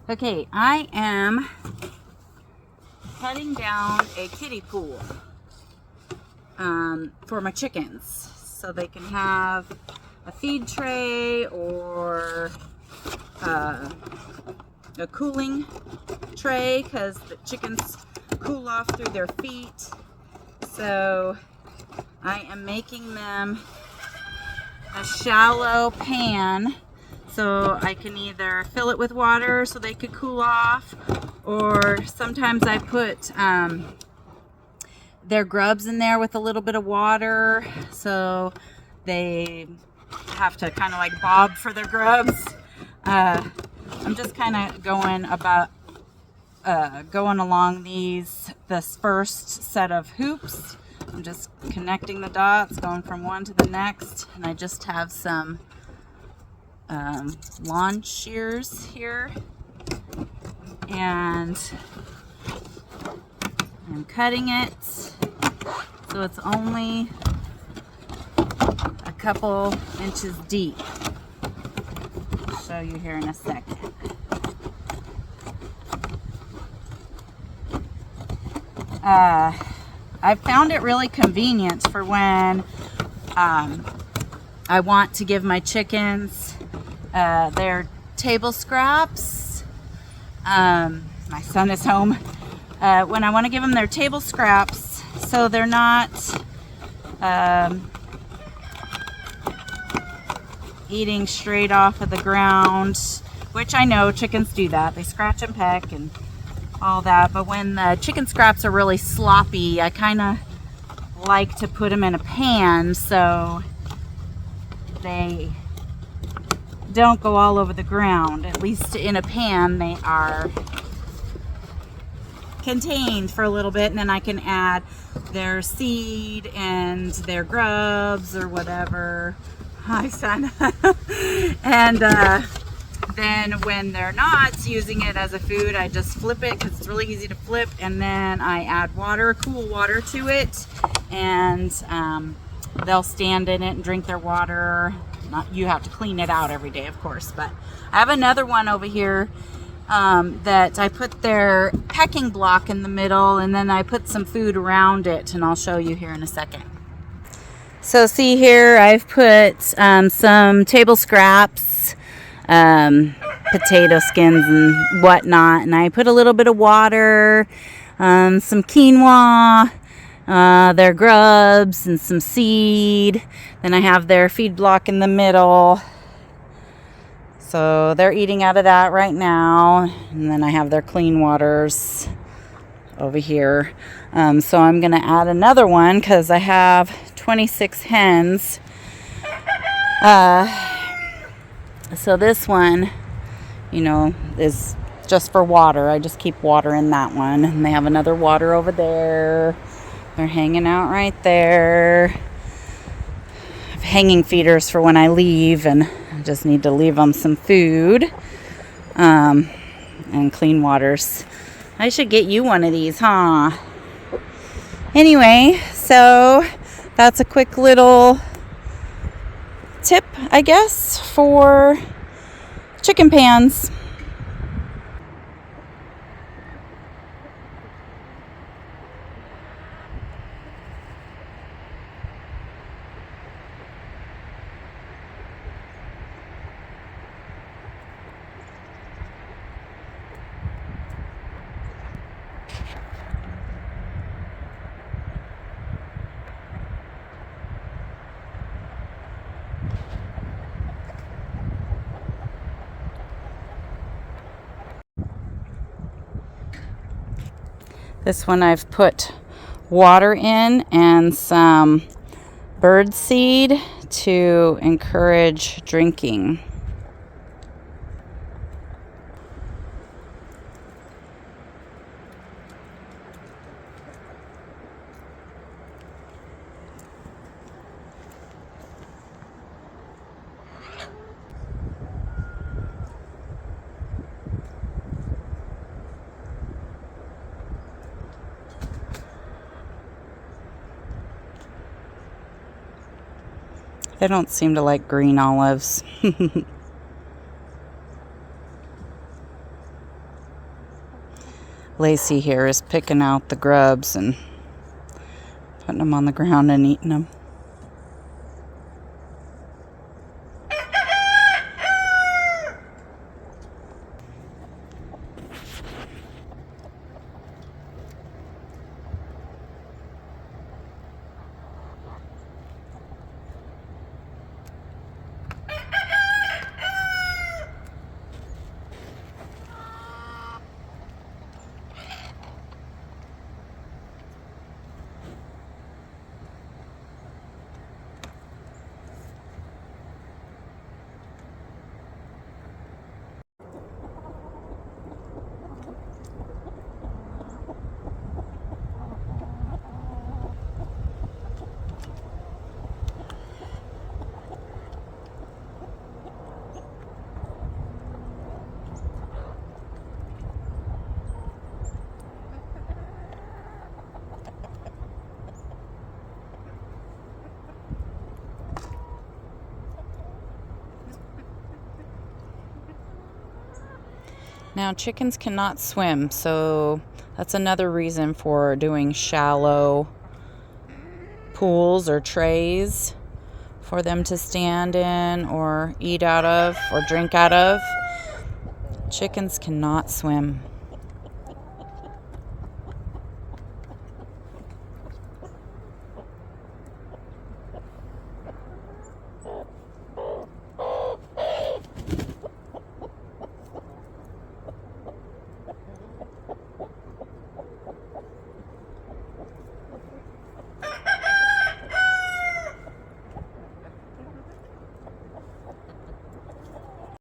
Okay, I am cutting down a kiddie pool for my chickens so they can have a feed tray or a cooling tray because the chickens cool off through their feet. So I am making them a shallow pan so I can either fill it with water so they could cool off, or sometimes I put their grubs in there with a little bit of water so they have to kind of like bob for their grubs. I'm just kind of going along this first set of hoops. I'm just connecting the dots, going from one to the next, and I just have some lawn shears here, and I'm cutting it so it's only a couple inches deep. I'll show you here in a second. I found it really convenient for when I want to give my chickens their table scraps. My son is home. When I want to give them their table scraps so they're not eating straight off of the ground, which I know chickens do that. They scratch and peck and all that, but when the chicken scraps are really sloppy, I kind of like to put them in a pan so they don't go all over the ground. At least in a pan they are contained for a little bit, and then I can add their seed and their grubs or whatever. Hi, son. And then when they're not using it as a food, I just flip it because it's really easy to flip, and then I add water, cool water to it, and they'll stand in it and drink their water. You have to clean it out every day, of course, but I have another one over here that I put their pecking block in the middle, and then I put some food around it, and I'll show you here in a second. So see here, I've put some table scraps, potato skins and whatnot, and I put a little bit of water, some quinoa, their grubs, and some seed. Then I have their feed block in the middle, so they're eating out of that right now, and then I have their clean waters over here. So I'm going to add another one because I have 26 hens. So this one, is just for water. I just keep water in that one. And they have another water over there. They're hanging out right there. I have hanging feeders for when I leave, and I just need to leave them some food and clean waters. I should get you one of these, huh? Anyway, so that's a quick little tip, I guess, for chicken pans. This one I've put water in and some bird seed to encourage drinking. They don't seem to like green olives. Lacey here is picking out the grubs and putting them on the ground and eating them. Now, chickens cannot swim, so that's another reason for doing shallow pools or trays for them to stand in or eat out of or drink out of. Chickens cannot swim.